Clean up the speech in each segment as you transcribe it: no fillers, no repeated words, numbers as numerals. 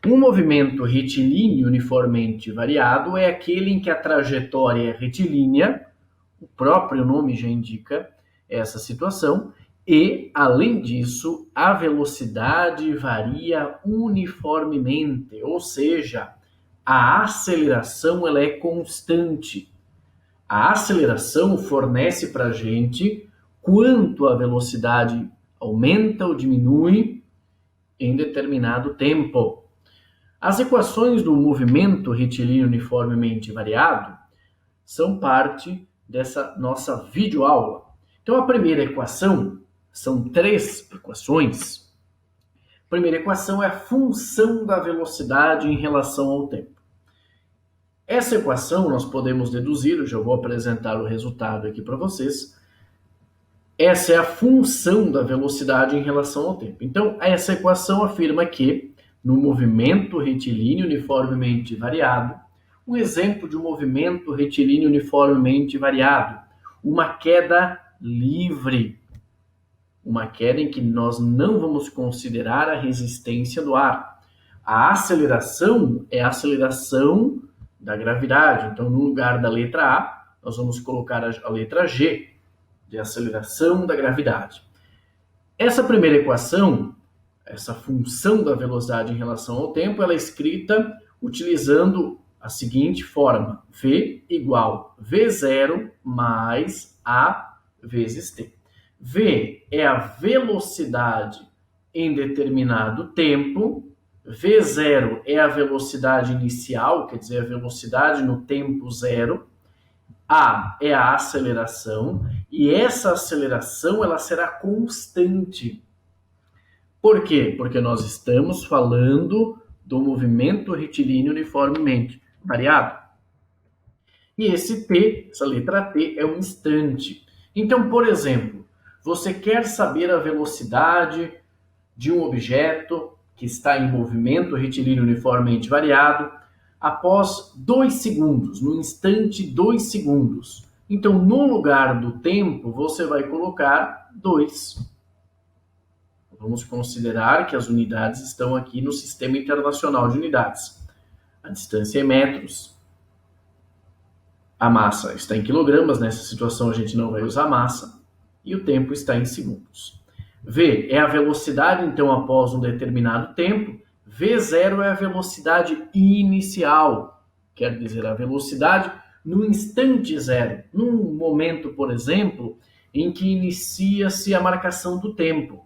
Um movimento retilíneo uniformemente variado é aquele em que a trajetória é retilínea, o próprio nome já indica essa situação, e, além disso, a velocidade varia uniformemente, ou seja, a aceleração ela é constante. A aceleração fornece para a gente quanto a velocidade aumenta ou diminui em determinado tempo. As equações do movimento retilíneo uniformemente variado são parte dessa nossa videoaula. Então, a primeira equação, são 3 equações. A primeira equação é a função da velocidade em relação ao tempo. Essa equação nós podemos deduzir, eu já vou apresentar o resultado aqui para vocês. Essa é a função da velocidade em relação ao tempo. Então, essa equação afirma que, no movimento retilíneo uniformemente variado, um exemplo de um movimento retilíneo uniformemente variado, uma queda livre, uma queda em que nós não vamos considerar a resistência do ar. A aceleração é a aceleração da gravidade. Então, no lugar da letra A, nós vamos colocar a letra G, de aceleração da gravidade. Essa primeira equação, essa função da velocidade em relação ao tempo, ela é escrita utilizando a seguinte forma: V igual V0 mais A vezes T. V é a velocidade em determinado tempo, V0 é a velocidade inicial, quer dizer, a velocidade no tempo zero, A é a aceleração, e essa aceleração ela será constante. Por quê? Porque nós estamos falando do movimento retilíneo uniformemente variado. E esse T, essa letra T, é um instante. Então, por exemplo, você quer saber a velocidade de um objeto que está em movimento retilíneo uniformemente variado após 2 segundos, no instante 2 segundos. Então, no lugar do tempo, você vai colocar 2. Vamos considerar que as unidades estão aqui no Sistema Internacional de Unidades. A distância é metros. A massa está em quilogramas, nessa situação a gente não vai usar massa. E o tempo está em segundos. V é a velocidade, então, após um determinado tempo. V0 é a velocidade inicial, quer dizer, a velocidade no instante zero, num momento, por exemplo, em que inicia-se a marcação do tempo.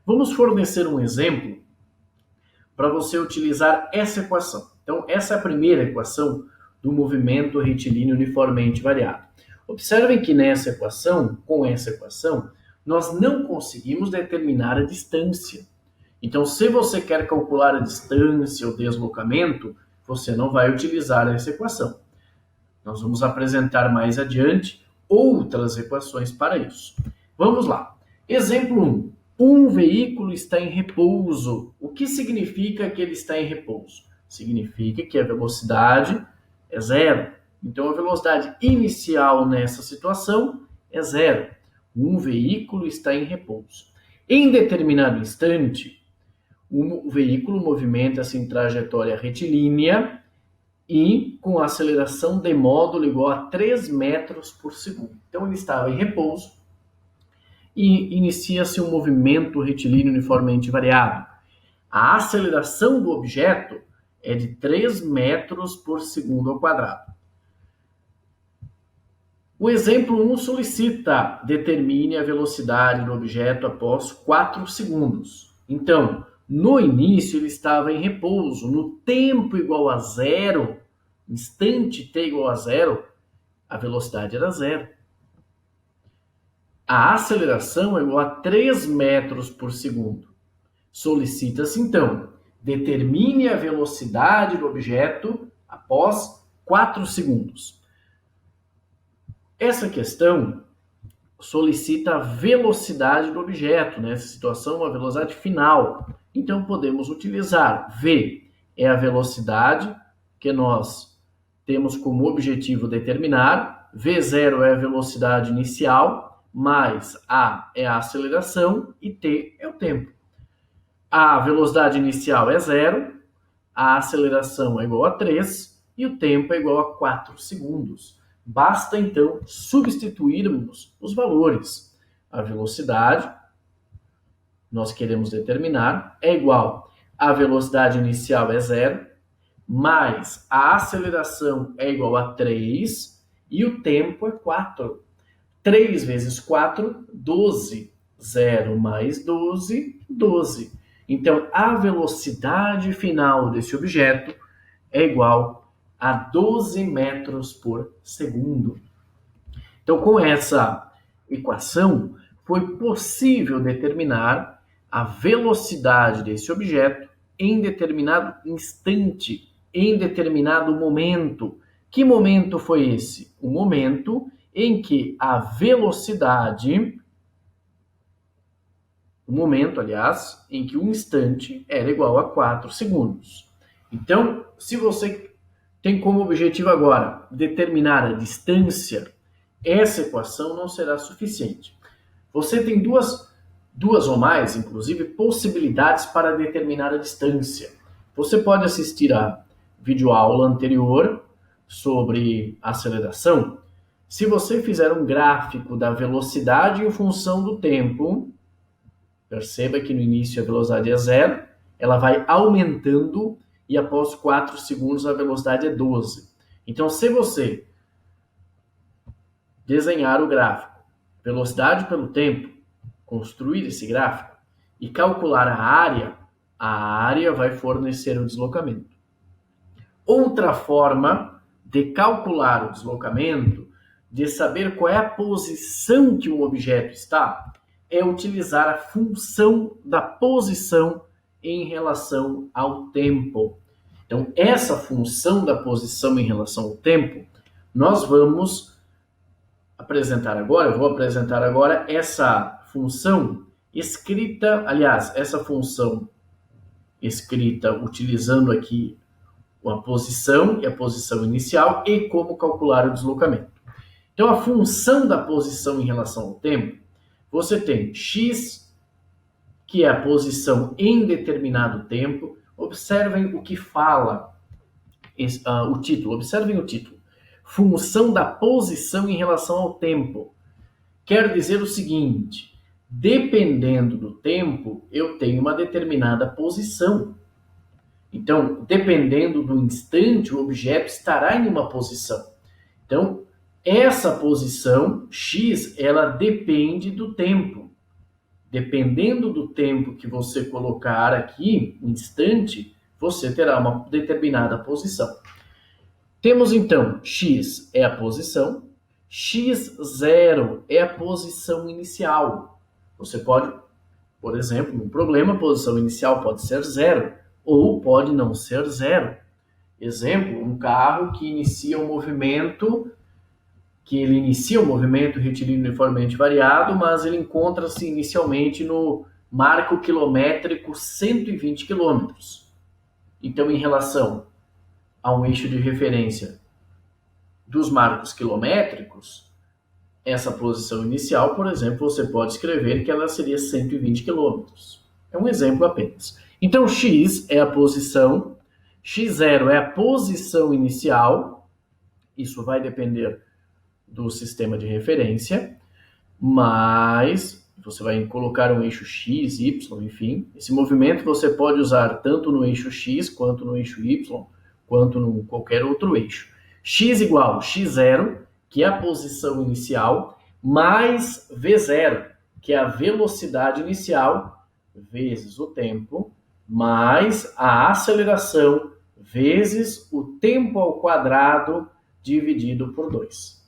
Vamos fornecer um exemplo para você utilizar essa equação. Então, essa é a primeira equação do movimento retilíneo uniformemente variado. Observem que nessa equação, com essa equação, nós não conseguimos determinar a distância. Então, se você quer calcular a distância ou deslocamento, você não vai utilizar essa equação. Nós vamos apresentar mais adiante outras equações para isso. Vamos lá. Exemplo 1. Um veículo está em repouso. O que significa que ele está em repouso? Significa que a velocidade é zero. Então, a velocidade inicial nessa situação é zero. Um veículo está em repouso. Em determinado instante, o veículo movimenta-se em trajetória retilínea e com aceleração de módulo igual a 3 metros por segundo. Então, ele estava em repouso e inicia-se um movimento retilíneo uniformemente variado. A aceleração do objeto é de 3 metros por segundo ao quadrado. O exemplo 1 solicita: determine a velocidade do objeto após 4 segundos. Então, no início ele estava em repouso, no tempo igual a zero, instante t igual a zero, a velocidade era zero. A aceleração é igual a 3 metros por segundo. Solicita-se, então, determine a velocidade do objeto após 4 segundos. Essa questão solicita a velocidade do objeto, nessa situação, a velocidade final. Então, podemos utilizar V, é a velocidade que nós temos como objetivo determinar, V0 é a velocidade inicial, mais A é a aceleração e T é o tempo. A velocidade inicial é zero, a aceleração é igual a 3 e o tempo é igual a 4 segundos. Basta, então, substituirmos os valores. A velocidade, nós queremos determinar, é igual a velocidade inicial é 0, mais a aceleração é igual a 3 e o tempo é 4. 3 vezes 4, 12. 0 mais 12, 12. Então, a velocidade final desse objeto é igual a 12 metros por segundo. Então, com essa equação, foi possível determinar a velocidade desse objeto em determinado instante, em determinado momento. Que momento foi esse? O momento em que a velocidade, o momento, aliás, em que o instante era igual a 4 segundos. Então, se você tem como objetivo agora determinar a distância, essa equação não será suficiente. Você tem duas ou mais, inclusive, possibilidades para determinar a distância. Você pode assistir a videoaula anterior sobre aceleração. Se você fizer um gráfico da velocidade em função do tempo, perceba que no início a velocidade é 0, ela vai aumentando e após 4 segundos a velocidade é 12. Então, se você desenhar o gráfico, velocidade pelo tempo, construir esse gráfico e calcular a área vai fornecer o deslocamento. Outra forma de calcular o deslocamento, de saber qual é a posição que um objeto está, é utilizar a função da posição em relação ao tempo. Então, essa função da posição em relação ao tempo, nós vamos apresentar agora, eu vou apresentar agora essa função escrita, aliás, essa função escrita utilizando aqui a posição e a posição inicial e como calcular o deslocamento. Então, a função da posição em relação ao tempo, você tem x, que é a posição em determinado tempo. Observem o que fala o título, observem o título. Função da posição em relação ao tempo. Quer dizer o seguinte, dependendo do tempo, eu tenho uma determinada posição. Então, dependendo do instante, o objeto estará em uma posição. Então, essa posição, x, ela depende do tempo. Dependendo do tempo que você colocar aqui, instante, você terá uma determinada posição. Temos então, x é a posição, x0 é a posição inicial. Você pode, por exemplo, no problema, a posição inicial pode ser 0 ou pode não ser 0. Exemplo, um carro que inicia um movimento retilíneo uniformemente variado, mas ele encontra-se inicialmente no marco quilométrico 120 km. Então, em relação a um eixo de referência dos marcos quilométricos, essa posição inicial, por exemplo, você pode escrever que ela seria 120 km. É um exemplo apenas. Então, x é a posição, x0 é a posição inicial, isso vai depender do sistema de referência, mas você vai colocar um eixo x, y, enfim. Esse movimento você pode usar tanto no eixo x, quanto no eixo y, quanto em qualquer outro eixo. X igual x0, que é a posição inicial, mais v0, que é a velocidade inicial, vezes o tempo, mais a aceleração, vezes o tempo ao quadrado, dividido por 2.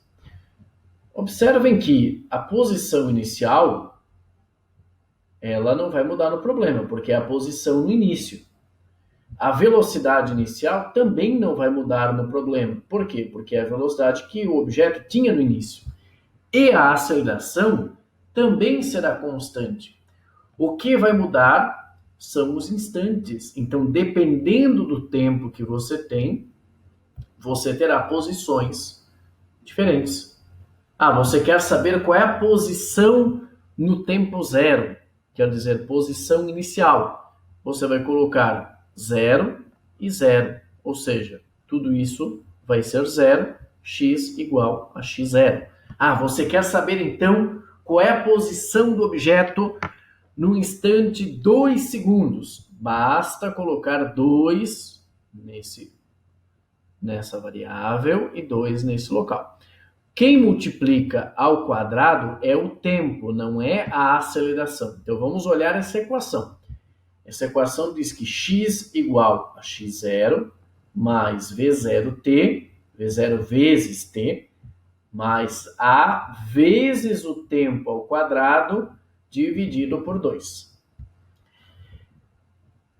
Observem que a posição inicial, ela não vai mudar no problema, porque é a posição no início. A velocidade inicial também não vai mudar no problema. Por quê? Porque é a velocidade que o objeto tinha no início. E a aceleração também será constante. O que vai mudar são os instantes. Então, dependendo do tempo que você tem, você terá posições diferentes. Você quer saber qual é a posição no tempo 0, quer dizer, posição inicial. Você vai colocar 0 e 0. Ou seja, tudo isso vai ser 0, x igual a x0. Ah, você quer saber então qual é a posição do objeto no instante 2 segundos? Basta colocar 2 nessa variável e 2 nesse local. Quem multiplica ao quadrado é o tempo, não é a aceleração. Então vamos olhar essa equação. Essa equação diz que x igual a x0 mais v0t, v0 vezes t, mais a vezes o tempo ao quadrado dividido por 2.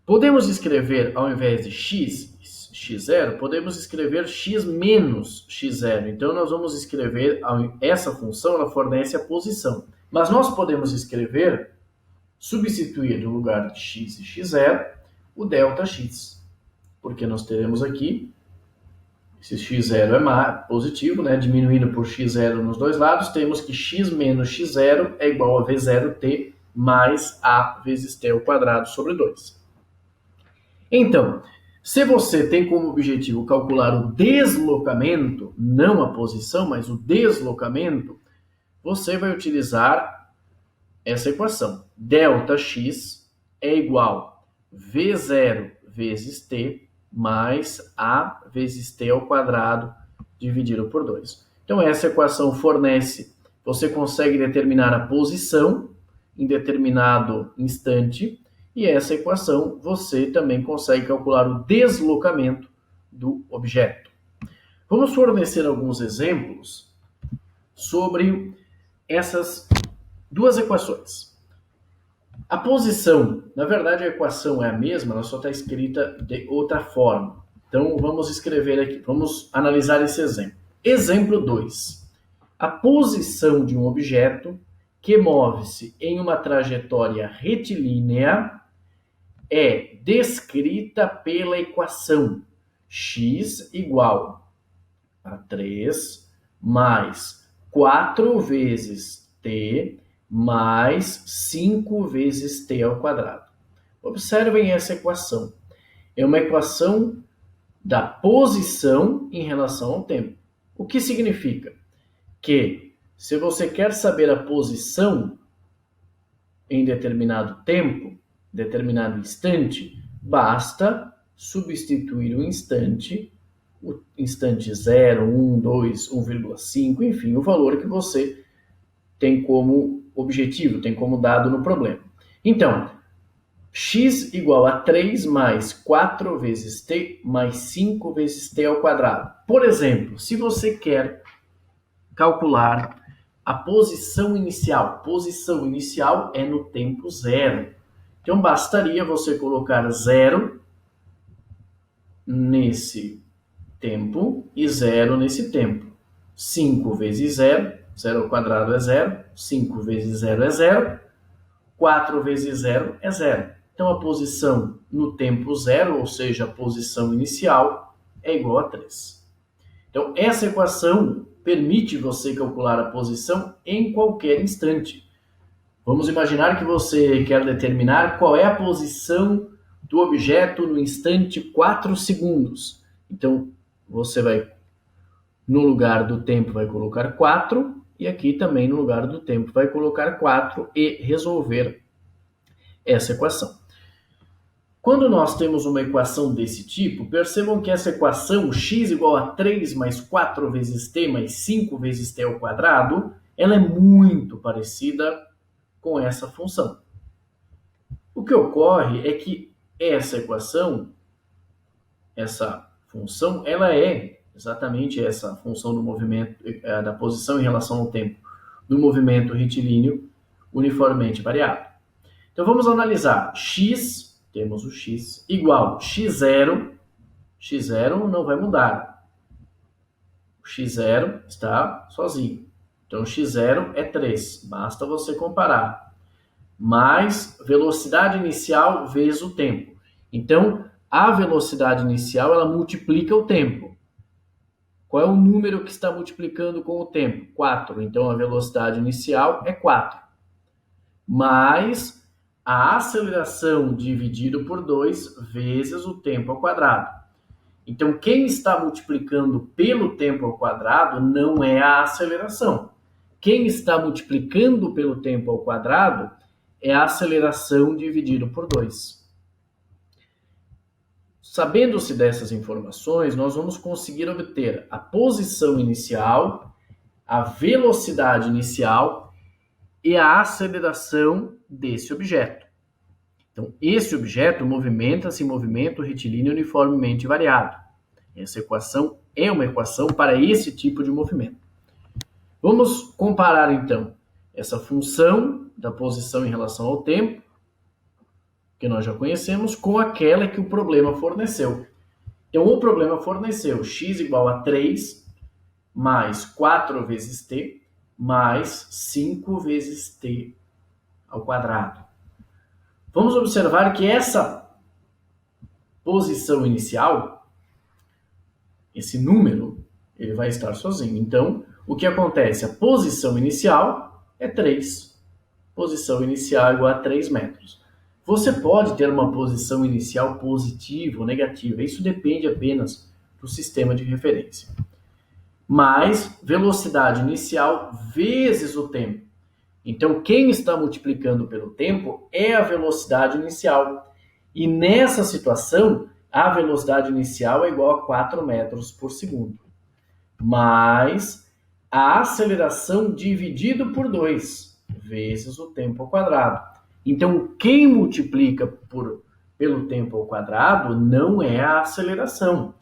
Podemos escrever, ao invés de x0, podemos escrever x menos x0. Então, nós vamos escrever, essa função, ela fornece a posição. Mas nós podemos escrever, substituir no lugar de x e x0, o ΔX. Porque nós teremos aqui, esse x0 é positivo, né? Diminuindo por x0 nos dois lados, temos que x menos x0 é igual a v0t mais a vezes t ao quadrado sobre 2. Então, se você tem como objetivo calcular o deslocamento, não a posição, mas o deslocamento, você vai utilizar essa equação. ΔX é igual a V0 vezes T mais A vezes T ao quadrado dividido por 2. Então, essa equação fornece, você consegue determinar a posição em determinado instante, e essa equação você também consegue calcular o deslocamento do objeto. Vamos fornecer alguns exemplos sobre essas duas equações. A posição, na verdade a equação é a mesma, ela só está escrita de outra forma. Então vamos escrever aqui, vamos analisar esse exemplo. Exemplo 2. A posição de um objeto que move-se em uma trajetória retilínea é descrita pela equação x igual a 3 mais 4 vezes t mais 5 vezes t ao quadrado. Observem essa equação. É uma equação da posição em relação ao tempo. O que significa? Que se você quer saber a posição em determinado tempo, determinado instante, basta substituir o instante 0, 1, 2, 1,5, enfim, o valor que você tem como objetivo, tem como dado no problema. Então, x igual a 3 mais 4 vezes t mais 5 vezes t ao quadrado. Por exemplo, se você quer calcular a posição inicial é no tempo 0. Então, bastaria você colocar 0 nesse tempo e 0 nesse tempo. 5 vezes 0, 0 ao quadrado é 0, 5 vezes 0 é 0, 4 vezes 0 é 0. Então, a posição no tempo 0, ou seja, a posição inicial, é igual a 3. Então, essa equação permite você calcular a posição em qualquer instante. Vamos imaginar que você quer determinar qual é a posição do objeto no instante 4 segundos. Então, você vai, no lugar do tempo, vai colocar 4, e aqui também no lugar do tempo vai colocar 4 e resolver essa equação. Quando nós temos uma equação desse tipo, percebam que essa equação x igual a 3 mais 4 vezes t mais 5 vezes t ao quadrado, ela é muito parecida com essa função. O que ocorre é que essa equação, essa função, ela é exatamente essa função do movimento, da posição em relação ao tempo do movimento retilíneo uniformemente variável. Então vamos analisar x. Temos o x igual x0. x0 não vai mudar. O x0 está sozinho. Então, x0 é 3. Basta você comparar. Mais velocidade inicial vezes o tempo. Então, a velocidade inicial, ela multiplica o tempo. Qual é o número que está multiplicando com o tempo? 4. Então, a velocidade inicial é 4. Mais a aceleração dividido por 2 vezes o tempo ao quadrado. Então, quem está multiplicando pelo tempo ao quadrado não é a aceleração. Quem está multiplicando pelo tempo ao quadrado é a aceleração dividido por 2. Sabendo-se dessas informações, nós vamos conseguir obter a posição inicial, a velocidade inicial e a aceleração desse objeto. Então, esse objeto movimenta-se em movimento retilíneo uniformemente variado. Essa equação é uma equação para esse tipo de movimento. Vamos comparar, então, essa função da posição em relação ao tempo, que nós já conhecemos, com aquela que o problema forneceu. Então, o problema forneceu x igual a 3 mais 4 vezes t mais 5 vezes t ao quadrado. Vamos observar que essa posição inicial, esse número, ele vai estar sozinho. Então, o que acontece? A posição inicial é 3. Posição inicial igual a 3 metros. Você pode ter uma posição inicial positiva ou negativa. Isso depende apenas do sistema de referência. Mais velocidade inicial vezes o tempo. Então, quem está multiplicando pelo tempo é a velocidade inicial. E nessa situação, a velocidade inicial é igual a 4 metros por segundo. Mais a aceleração dividido por 2 vezes o tempo ao quadrado. Então, quem multiplica pelo tempo ao quadrado não é a aceleração.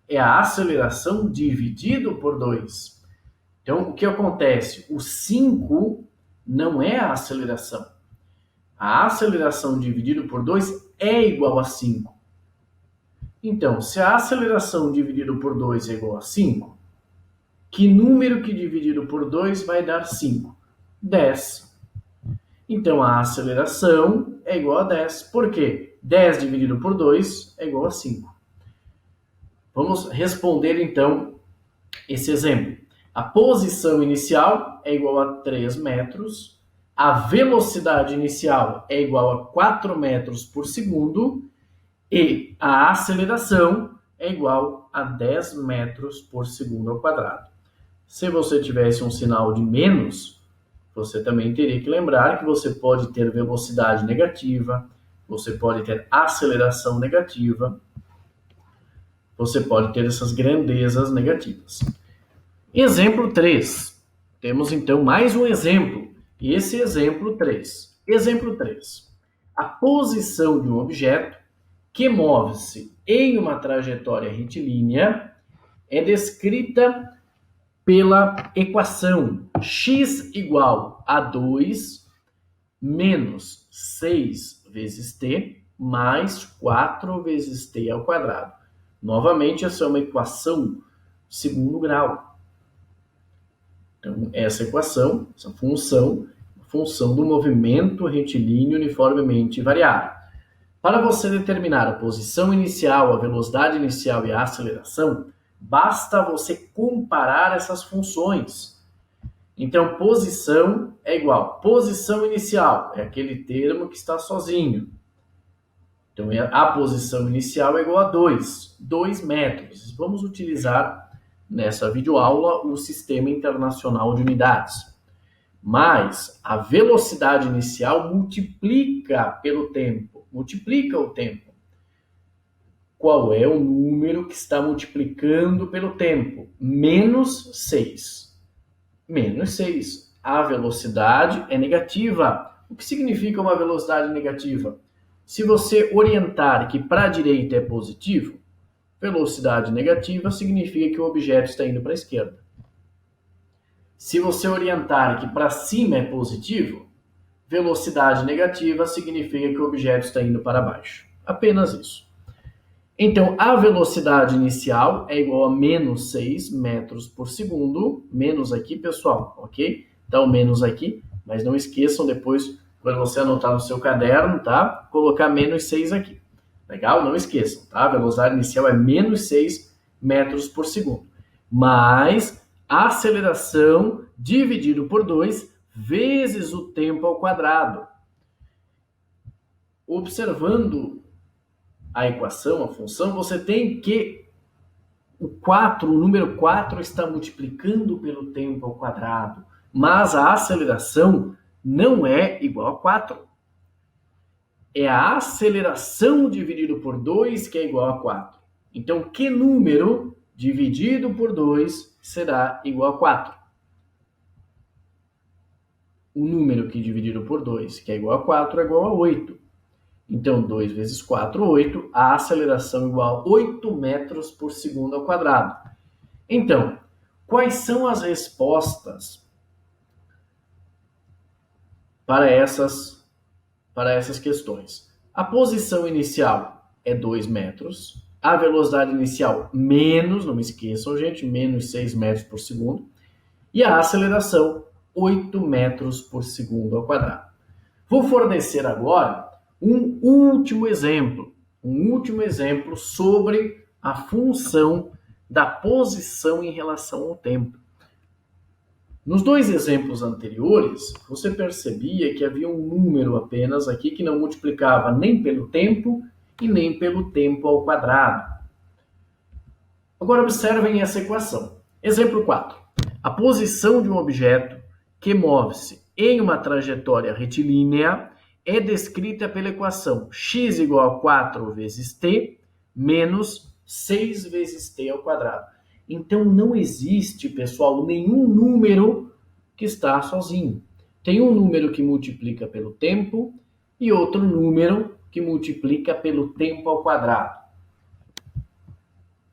É a aceleração dividido por 2. Então, o que acontece? O 5 não é a aceleração. A aceleração dividido por 2 é igual a 5. Então, se a aceleração dividido por 2 é igual a 5, que número que dividido por 2 vai dar 5? 10. Então, a aceleração é igual a 10. Por quê? 10 dividido por 2 é igual a 5. Vamos responder, então, esse exemplo. A posição inicial é igual a 3 metros, a velocidade inicial é igual a 4 metros por segundo e a aceleração é igual a 10 metros por segundo ao quadrado. Se você tivesse um sinal de menos, você também teria que lembrar que você pode ter velocidade negativa, você pode ter aceleração negativa, você pode ter essas grandezas negativas. Exemplo 3. Temos então mais um exemplo. E esse exemplo 3. Exemplo 3. A posição de um objeto que move-se em uma trajetória retilínea é descrita pela equação x igual a 2 menos 6 vezes t mais 4 vezes t ao quadrado. Novamente, essa é uma equação de segundo grau. Então, essa equação, essa função do movimento retilíneo uniformemente variável. Para você determinar a posição inicial, a velocidade inicial e a aceleração, basta você comparar essas funções. Então, posição é igual. Posição inicial é aquele termo que está sozinho. Então, a posição inicial é igual a 2 metros. Vamos utilizar nessa videoaula o Sistema Internacional de Unidades. Mas a velocidade inicial multiplica pelo tempo. Multiplica o tempo. Qual é o número que está multiplicando pelo tempo? Menos 6. Menos 6. A velocidade é negativa. O que significa uma velocidade negativa? Se você orientar que para a direita é positivo, velocidade negativa significa que o objeto está indo para a esquerda. Se você orientar que para cima é positivo, velocidade negativa significa que o objeto está indo para baixo. Apenas isso. Então, a velocidade inicial é igual a menos 6 metros por segundo. Menos aqui, pessoal, ok? Então, menos aqui, mas não esqueçam depois, quando você anotar no seu caderno, tá? Colocar menos 6 aqui. Legal? Não esqueçam, tá? A velocidade inicial é menos 6 metros por segundo. Mais a aceleração dividido por 2 vezes o tempo ao quadrado. observando a equação, a função, você tem que o número 4 está multiplicando pelo tempo ao quadrado, mas a aceleração não é igual a 4. É a aceleração dividido por 2 que é igual a 4. Então, que número dividido por 2 será igual a 4? O número que dividido por 2, que é igual a 4, é igual a 8. Então, 2 vezes 4, 8. A aceleração igual a 8 metros por segundo ao quadrado. Então, quais são as respostas para essas questões? A posição inicial é 2 metros. A velocidade inicial, menos, não me esqueçam, gente, menos 6 metros por segundo. E a aceleração, 8 metros por segundo ao quadrado. Vou fornecer agora um último exemplo sobre a função da posição em relação ao tempo. Nos dois exemplos anteriores, você percebia que havia um número apenas aqui que não multiplicava nem pelo tempo e nem pelo tempo ao quadrado. Agora observem essa equação. Exemplo 4. A posição de um objeto que move-se em uma trajetória retilínea é descrita pela equação x igual a 4 vezes t menos 6 vezes t ao quadrado. Então não existe, pessoal, nenhum número que está sozinho. Tem um número que multiplica pelo tempo e outro número que multiplica pelo tempo ao quadrado.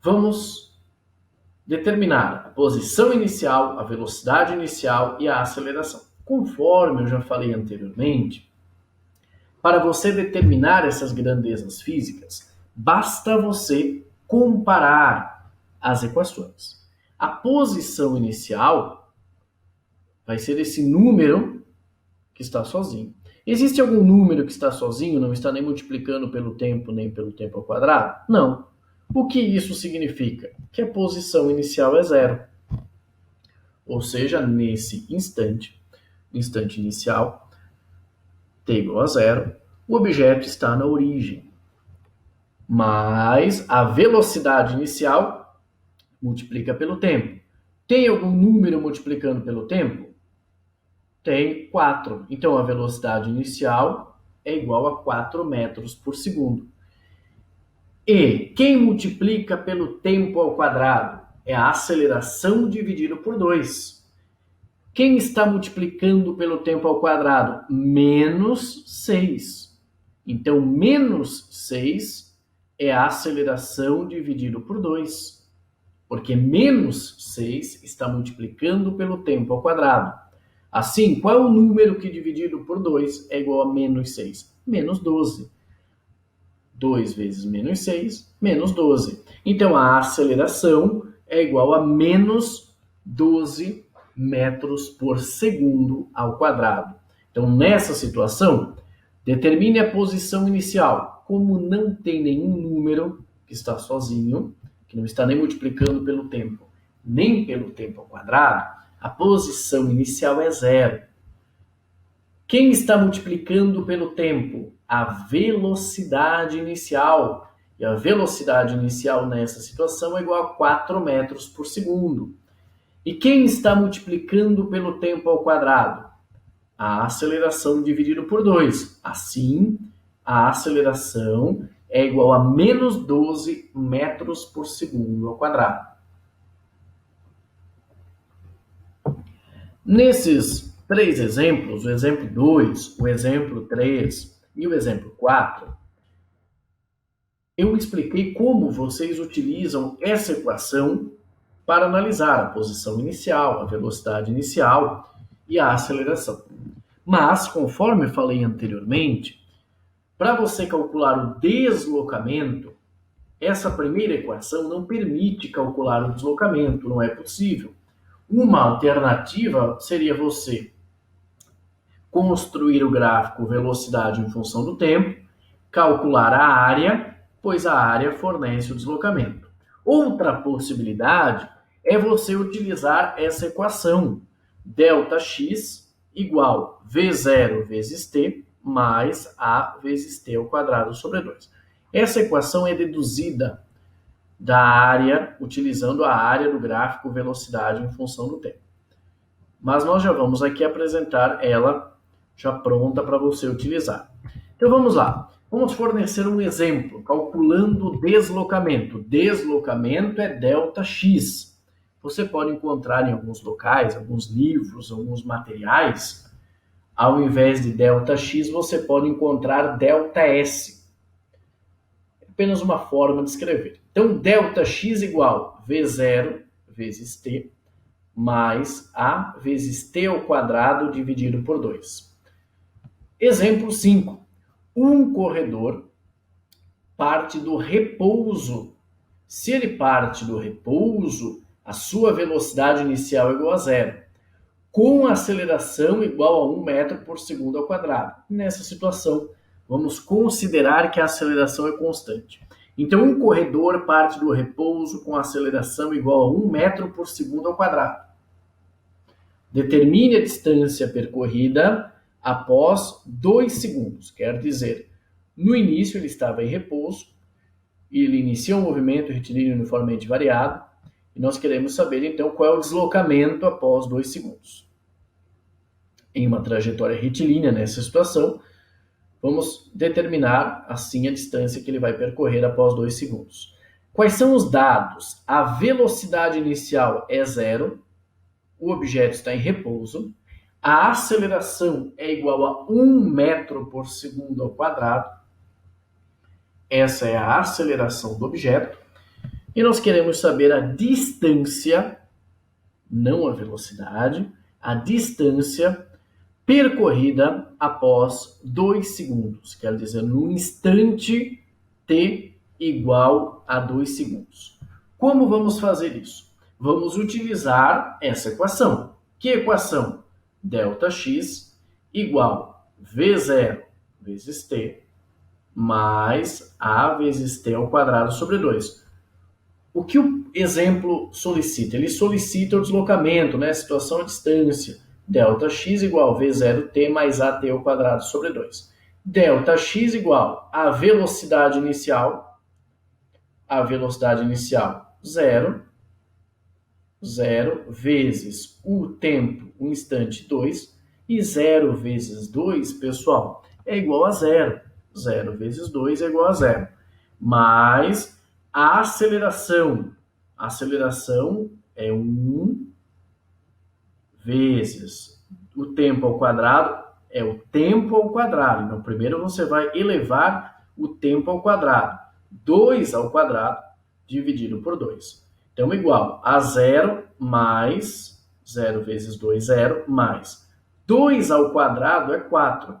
Vamos determinar a posição inicial, a velocidade inicial e a aceleração. Conforme eu já falei anteriormente, para você determinar essas grandezas físicas, basta você comparar as equações. A posição inicial vai ser esse número que está sozinho. Existe algum número que está sozinho, não está nem multiplicando pelo tempo, nem pelo tempo ao quadrado? Não. O que isso significa? Que a posição inicial é zero. Ou seja, nesse instante inicial, t igual a zero, o objeto está na origem. Mas a velocidade inicial multiplica pelo tempo. Tem algum número multiplicando pelo tempo? Tem 4. Então a velocidade inicial é igual a 4 metros por segundo. E quem multiplica pelo tempo ao quadrado? É a aceleração dividido por 2. Quem está multiplicando pelo tempo ao quadrado? Menos 6. Então, menos 6 é a aceleração dividido por 2. Porque menos 6 está multiplicando pelo tempo ao quadrado. Assim, qual é o número que dividido por 2 é igual a menos 6? Menos 12. 2 vezes menos 6, menos 12. Então, a aceleração é igual a menos 12 metros por segundo ao quadrado. Então, nessa situação, determine a posição inicial. Como não tem nenhum número que está sozinho, que não está nem multiplicando pelo tempo, nem pelo tempo ao quadrado, a posição inicial é zero. Quem está multiplicando pelo tempo? A velocidade inicial. E a velocidade inicial nessa situação é igual a 4 metros por segundo. E quem está multiplicando pelo tempo ao quadrado? A aceleração dividido por 2. Assim, a aceleração é igual a menos 12 metros por segundo ao quadrado. Nesses 3 exemplos, o exemplo 2, o exemplo 3 e o exemplo 4, eu expliquei como vocês utilizam essa equação para analisar a posição inicial, a velocidade inicial e a aceleração. Mas, conforme eu falei anteriormente, para você calcular o deslocamento, essa primeira equação não permite calcular o deslocamento, não é possível. Uma alternativa seria você construir o gráfico velocidade em função do tempo, calcular a área, pois a área fornece o deslocamento. Outra possibilidade é você utilizar essa equação, ΔX igual V0 vezes T mais A vezes T ao quadrado sobre 2. Essa equação é deduzida da área, utilizando a área do gráfico velocidade em função do tempo. Mas nós já vamos aqui apresentar ela já pronta para você utilizar. Então vamos lá. Vamos fornecer um exemplo, calculando o deslocamento. Deslocamento é ΔX. Você pode encontrar em alguns locais, alguns livros, alguns materiais, ao invés de ΔX, você pode encontrar ΔS. É apenas uma forma de escrever. Então, ΔX igual V0 vezes T mais A vezes T ao quadrado dividido por 2. Exemplo 5. Um corredor parte do repouso. Se ele parte do repouso, a sua velocidade inicial é igual a 0, com aceleração igual a 1 metro por segundo ao quadrado. Nessa situação, vamos considerar que a aceleração é constante. Então, um corredor parte do repouso com aceleração igual a 1 metro por segundo ao quadrado. Determine a distância percorrida após 2 segundos. Quer dizer, no início ele estava em repouso, e ele inicia um movimento retilíneo uniformemente variado, e nós queremos saber, então, qual é o deslocamento após 2 segundos. Em uma trajetória retilínea, nessa situação, vamos determinar, assim, a distância que ele vai percorrer após 2 segundos. Quais são os dados? A velocidade inicial é 0, o objeto está em repouso, a aceleração é igual a 1 metro por segundo ao quadrado, essa é a aceleração do objeto, e nós queremos saber a distância, não a velocidade, a distância percorrida após 2 segundos, quer dizer, no instante t igual a 2 segundos. Como vamos fazer isso? Vamos utilizar essa equação. Que equação? ΔX igual V0 vezes T mais A vezes T ao quadrado sobre 2. O que o exemplo solicita? Ele solicita o deslocamento, né? Situação à distância. ΔX igual V0T mais AT ao quadrado sobre 2. ΔX igual a velocidade inicial. A velocidade inicial, 0 vezes o tempo, o instante 2, e 0 vezes 2, pessoal, é igual a 0. 0 vezes 2 é igual a 0. Mais a aceleração. A aceleração é 1 vezes o tempo ao quadrado, é o tempo ao quadrado. Então, primeiro você vai elevar o tempo ao quadrado. 2 ao quadrado dividido por 2. Então, igual a 0 mais 0 vezes 2, 0, mais 2 ao quadrado é 4.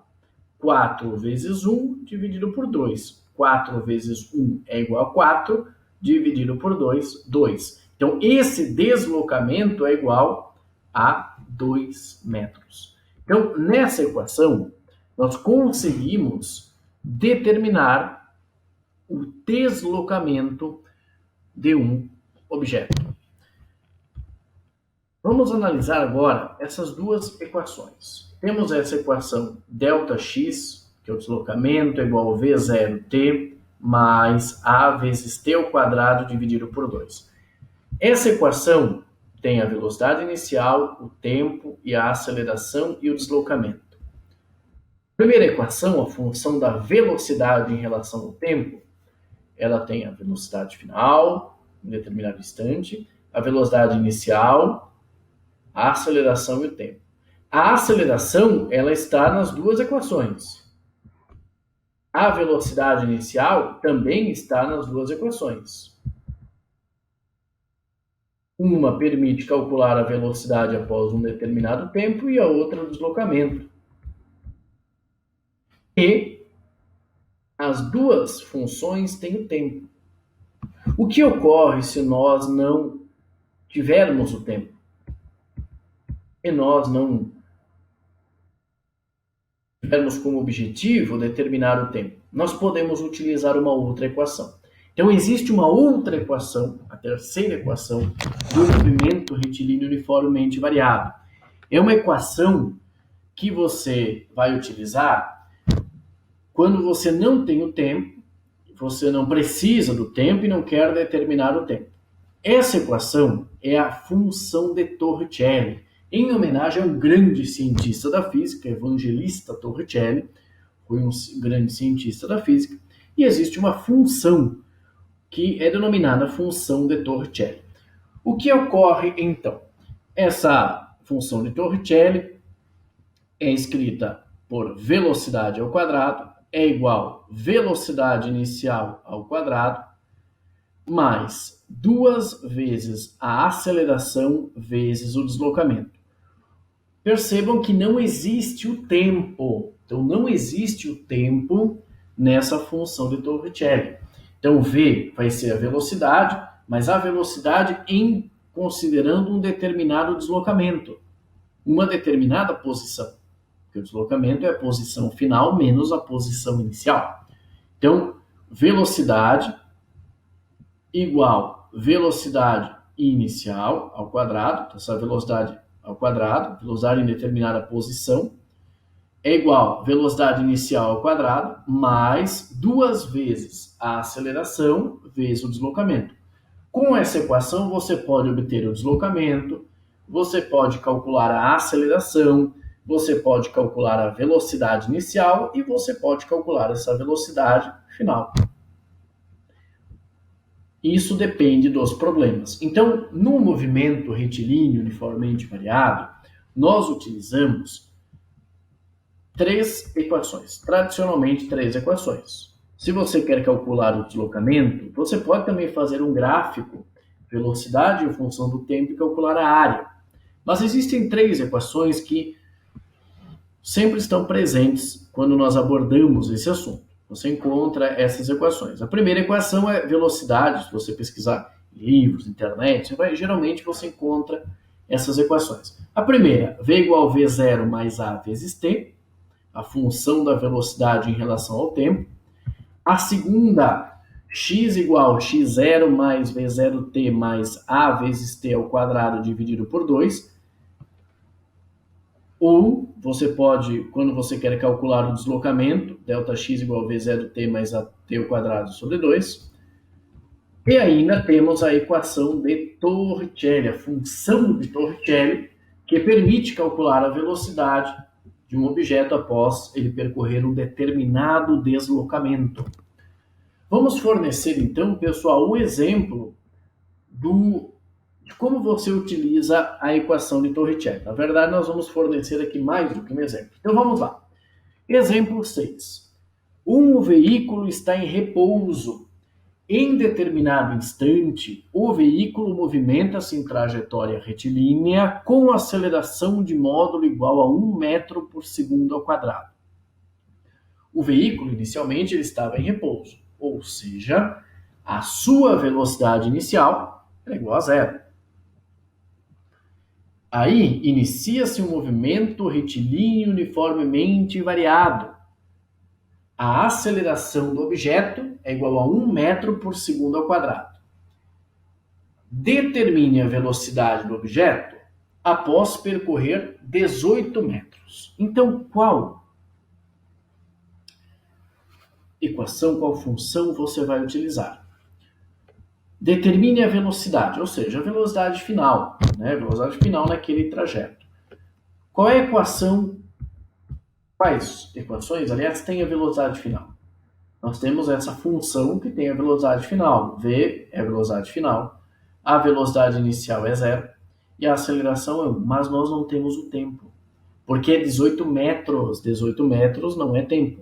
4 vezes 1 dividido por 2. 4 vezes 1 é igual a 4, dividido por 2, 2. Então, esse deslocamento é igual a 2 metros. Então, nessa equação, nós conseguimos determinar o deslocamento de um objeto. Vamos analisar agora essas duas equações. Temos essa equação ΔX, que é o deslocamento, é igual a V0T mais A vezes T ao quadrado dividido por 2. Essa equação tem a velocidade inicial, o tempo e a aceleração e o deslocamento. Primeira equação, a função da velocidade em relação ao tempo, ela tem a velocidade final, em determinado instante, a velocidade inicial, a aceleração e o tempo. A aceleração, ela está nas duas equações. A velocidade inicial também está nas duas equações. Uma permite calcular a velocidade após um determinado tempo e a outra o deslocamento. E as duas funções têm o tempo. O que ocorre se nós não tivermos o tempo? E nós não tivermos como objetivo determinar o tempo? Nós podemos utilizar uma outra equação. Então, existe uma outra equação, a terceira equação, do movimento retilíneo uniformemente variado. É uma equação que você vai utilizar quando você não tem o tempo, você não precisa do tempo e não quer determinar o tempo. Essa equação é a função de Torricelli, em homenagem a um grande cientista da física, Evangelista Torricelli, foi um grande cientista da física, e existe uma função que é denominada função de Torricelli. O que ocorre então? Essa função de Torricelli é escrita por velocidade ao quadrado, é igual velocidade inicial ao quadrado, mais 2 vezes a aceleração vezes o deslocamento. Percebam que não existe o tempo. Então, não existe o tempo nessa função de Torricelli. Então, V vai ser a velocidade, mas a velocidade em considerando um determinado deslocamento, uma determinada posição. Porque o deslocamento é a posição final menos a posição inicial. Então, velocidade igual velocidade inicial ao quadrado, então essa velocidade ao quadrado, velocidade em determinada posição, é igual velocidade inicial ao quadrado mais 2 vezes a aceleração vezes o deslocamento. Com essa equação, você pode obter o deslocamento, você pode calcular a aceleração, você pode calcular a velocidade inicial e você pode calcular essa velocidade final. Isso depende dos problemas. Então, no movimento retilíneo uniformemente variado, nós utilizamos 3 equações, tradicionalmente 3 equações. Se você quer calcular o deslocamento, você pode também fazer um gráfico, velocidade em função do tempo e calcular a área. Mas existem 3 equações que sempre estão presentes quando nós abordamos esse assunto. Você encontra essas equações. A primeira equação é velocidade. Se você pesquisar em livros, internet, geralmente você encontra essas equações. A primeira, V igual a V0 mais A vezes T, a função da velocidade em relação ao tempo. A segunda, x igual a x0 mais V0t mais A vezes T ao quadrado dividido por 2. Ou você pode, quando você quer calcular o deslocamento, ΔX igual a V0t mais AT ao quadrado sobre 2. E ainda temos a equação de Torricelli, a função de Torricelli, que permite calcular a velocidade de um objeto após ele percorrer um determinado deslocamento. Vamos fornecer, então, pessoal, um exemplo de como você utiliza a equação de Torricelli. Na verdade, nós vamos fornecer aqui mais do que um exemplo. Então, vamos lá. Exemplo 6. Um veículo está em repouso. Em determinado instante, o veículo movimenta-se em trajetória retilínea com aceleração de módulo igual a 1 metro por segundo ao quadrado. O veículo, inicialmente, ele estava em repouso, ou seja, a sua velocidade inicial é igual a 0. Aí, inicia-se um movimento retilíneo uniformemente variado. A aceleração do objeto é igual a 1 metro por segundo ao quadrado. Determine a velocidade do objeto após percorrer 18 metros. Então, qual equação, qual função você vai utilizar? Determine a velocidade, ou seja, a velocidade final, né? Velocidade final naquele trajeto. Qual é a equação? Quais equações, aliás, têm a velocidade final? Nós temos essa função que tem a velocidade final. V é a velocidade final, a velocidade inicial é 0 e a aceleração é 1. Mas nós não temos o tempo, porque é 18 metros. 18 metros não é tempo.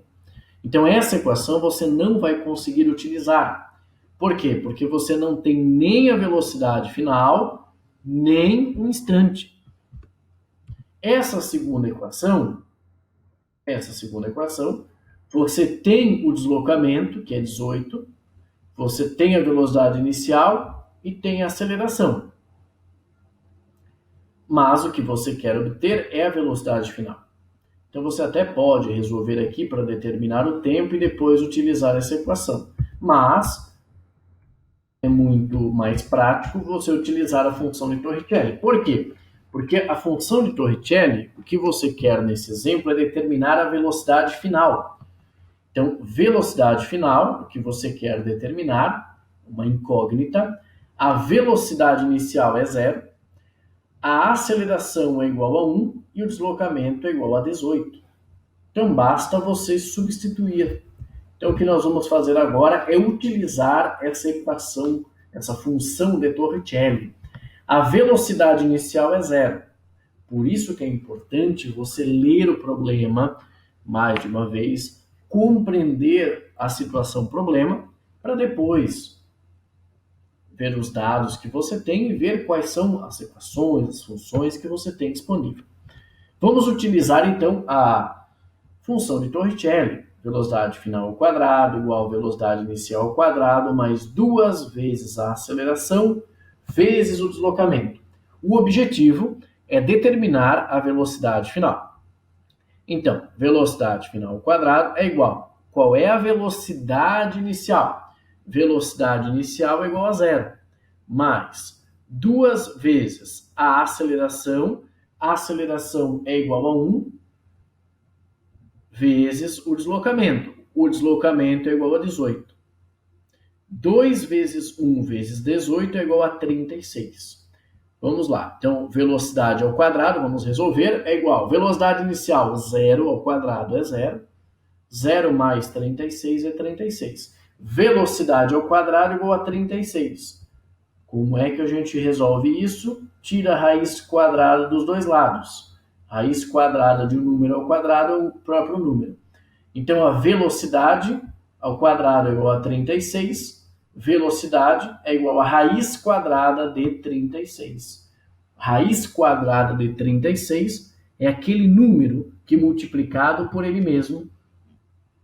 Então, essa equação você não vai conseguir utilizar. Por quê? Porque você não tem nem a velocidade final, nem um instante. Essa segunda equação, você tem o deslocamento, que é 18, você tem a velocidade inicial e tem a aceleração. Mas o que você quer obter é a velocidade final. Então você até pode resolver aqui para determinar o tempo e depois utilizar essa equação. Mas é muito mais prático você utilizar a função de Torricelli. Por quê? Porque a função de Torricelli, o que você quer nesse exemplo é determinar a velocidade final. Então, velocidade final, o que você quer determinar, uma incógnita. A velocidade inicial é 0, a aceleração é igual a 1 e o deslocamento é igual a 18. Então, basta você substituir. Então, o que nós vamos fazer agora é utilizar essa equação, essa função de Torricelli. A velocidade inicial é 0. Por isso que é importante você ler o problema mais de uma vez, compreender a situação problema, para depois ver os dados que você tem e ver quais são as equações, as funções que você tem disponível. Vamos utilizar então a função de Torricelli. Velocidade final ao quadrado igual velocidade inicial ao quadrado mais 2 vezes a aceleração vezes o deslocamento. O objetivo é determinar a velocidade final. Então, velocidade final ao quadrado é igual. Qual é a velocidade inicial? Velocidade inicial é igual a 0, mais 2 vezes a aceleração é igual a 1, vezes o deslocamento. O deslocamento é igual a 18. 2 vezes 1 vezes 18 é igual a 36. Vamos lá. Então, velocidade ao quadrado, vamos resolver, é igual. Velocidade inicial, 0 ao quadrado é 0. 0 mais 36 é 36. Velocidade ao quadrado é igual a 36. Como é que a gente resolve isso? Tira a raiz quadrada dos dois lados. Raiz quadrada de um número ao quadrado é o próprio número. Então, a velocidade ao quadrado é igual a 36. Velocidade é igual a raiz quadrada de 36. Raiz quadrada de 36 é aquele número que multiplicado por ele mesmo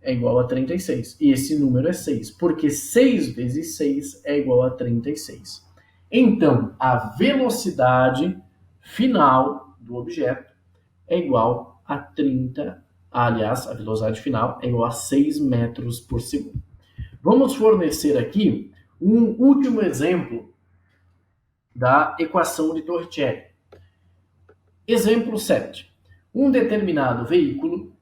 é igual a 36. E esse número é 6, porque 6 vezes 6 é igual a 36. Então, a velocidade final do objeto é igual a 30, aliás, a velocidade final é igual a 6 metros por segundo. Vamos fornecer aqui um último exemplo da equação de Torricelli. Exemplo 7. Um determinado veículo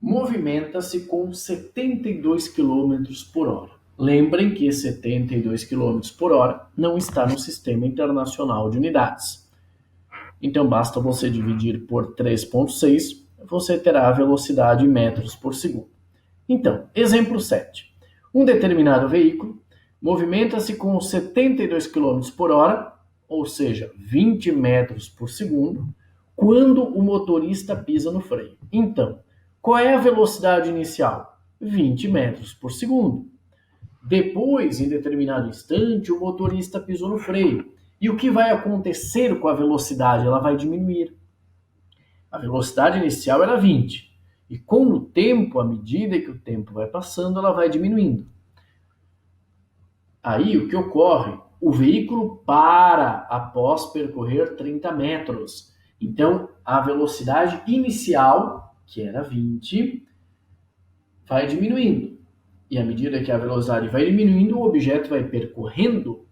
movimenta-se com 72 km por hora. Lembrem que 72 km por hora não está no Sistema Internacional de Unidades. Então, basta você dividir por 3,6, você terá a velocidade em metros por segundo. Então, exemplo 7. Um determinado veículo movimenta-se com 72 km por hora, ou seja, 20 metros por segundo, quando o motorista pisa no freio. Então, qual é a velocidade inicial? 20 metros por segundo. Depois, em determinado instante, o motorista pisou no freio. E o que vai acontecer com a velocidade? Ela vai diminuir. A velocidade inicial era 20. E com o tempo, à medida que o tempo vai passando, ela vai diminuindo. Aí, o que ocorre? O veículo para após percorrer 30 metros. Então, a velocidade inicial, que era 20, vai diminuindo. E à medida que a velocidade vai diminuindo, o objeto vai percorrendo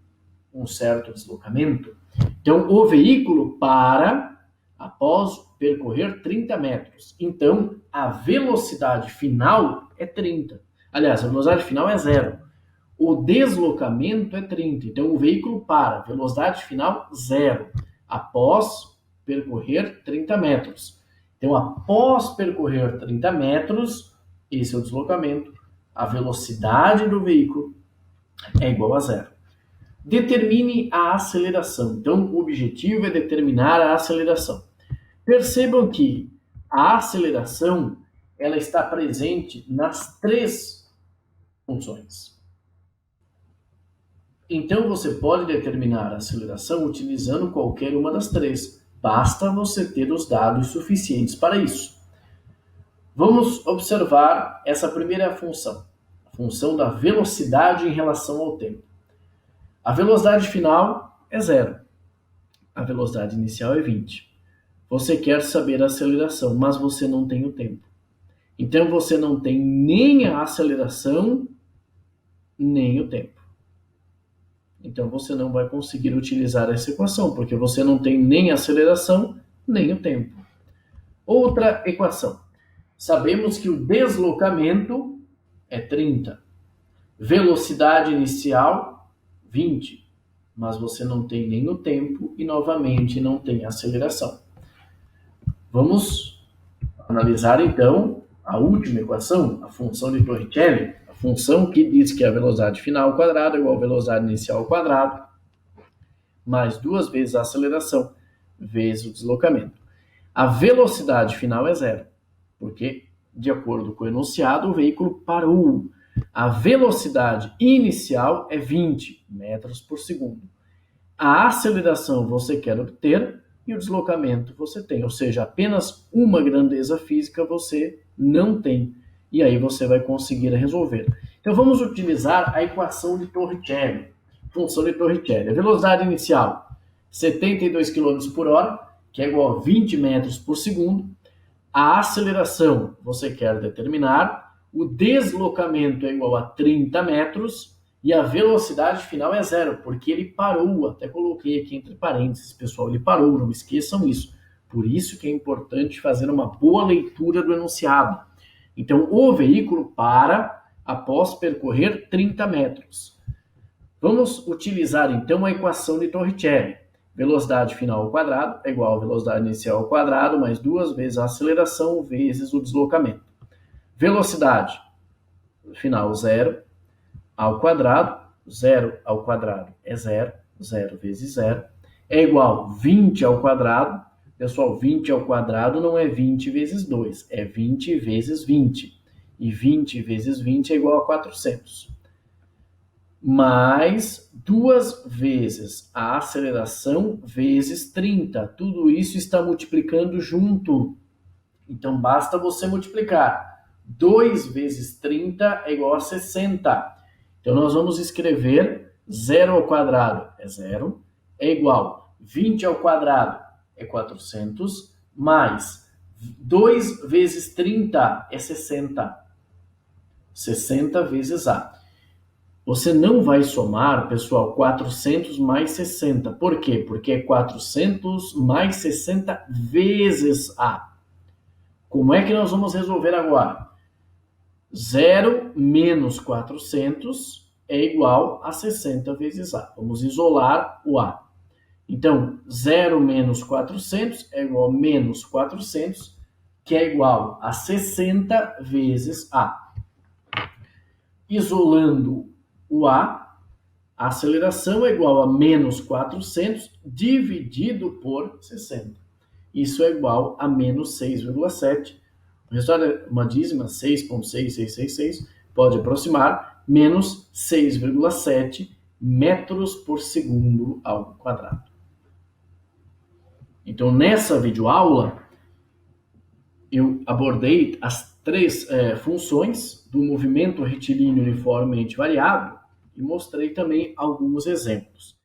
um certo deslocamento. Então, o veículo para após percorrer 30 metros. Então, a velocidade final é 30. Aliás, a velocidade final é 0. O deslocamento é 30. Então, o veículo para, velocidade final 0, após percorrer 30 metros. Então, após percorrer 30 metros, esse é o deslocamento, a velocidade do veículo é igual a 0. Determine a aceleração. Então, o objetivo é determinar a aceleração. Percebam que a aceleração ela está presente nas 3 funções. Então, você pode determinar a aceleração utilizando qualquer uma das 3. Basta você ter os dados suficientes para isso. Vamos observar essa primeira função, a função da velocidade em relação ao tempo. A velocidade final é 0. A velocidade inicial é 20. Você quer saber a aceleração, mas você não tem o tempo. Então, você não tem nem a aceleração, nem o tempo. Então, você não vai conseguir utilizar essa equação, porque você não tem nem a aceleração, nem o tempo. Outra equação. Sabemos que o deslocamento é 30. Velocidade inicial, 20. Mas você não tem nem o tempo e, novamente, não tem aceleração. Vamos analisar, então, a última equação, a função de Torricelli, a função que diz que a velocidade final ao quadrado é igual à velocidade inicial ao quadrado, mais 2 vezes a aceleração, vezes o deslocamento. A velocidade final é zero, porque, de acordo com o enunciado, o veículo parou. A velocidade inicial é 20 metros por segundo. A aceleração você quer obter e o deslocamento você tem, ou seja, apenas uma grandeza física você não tem. E aí você vai conseguir resolver. Então vamos utilizar a equação de Torricelli, função de Torricelli. A velocidade inicial, 72 km por hora, que é igual a 20 metros por segundo. A aceleração você quer determinar, o deslocamento é igual a 30 metros e a velocidade final é zero, porque ele parou, até coloquei aqui entre parênteses, pessoal, ele parou, não esqueçam isso. Por isso que é importante fazer uma boa leitura do enunciado. Então, o veículo para após percorrer 30 metros. Vamos utilizar, então, a equação de Torricelli. Velocidade final ao quadrado é igual a velocidade inicial ao quadrado, mais 2 vezes a aceleração, vezes o deslocamento. Velocidade final, zero ao quadrado, 0 ao quadrado é zero, 0 vezes 0, é igual a 20 ao quadrado. Pessoal, 20 ao quadrado não é 20 vezes 2, é 20 vezes 20. E 20 vezes 20 é igual a 400. Mais 2 vezes a aceleração vezes 30. Tudo isso está multiplicando junto. Então, basta você multiplicar. 2 vezes 30 é igual a 60. Então, nós vamos escrever 0 ao quadrado é 0, é igual 20 ao quadrado é 400, mais 2 vezes 30 é 60. 60 vezes A. Você não vai somar, pessoal, 400 mais 60. Por quê? Porque é 400 mais 60 vezes A. Como é que nós vamos resolver agora? 0 menos 400 é igual a 60 vezes A. Vamos isolar o A. Então, 0 menos 400 é igual a menos 400, que é igual a 60 vezes A. Isolando o A aceleração é igual a menos 400 dividido por 60. Isso é igual a menos 6,7. O resultado é uma dízima, 6,6666, pode aproximar, menos 6,7 metros por segundo ao quadrado. Então, nessa videoaula, eu abordei as 3 funções do movimento retilíneo uniformemente variável e mostrei também alguns exemplos.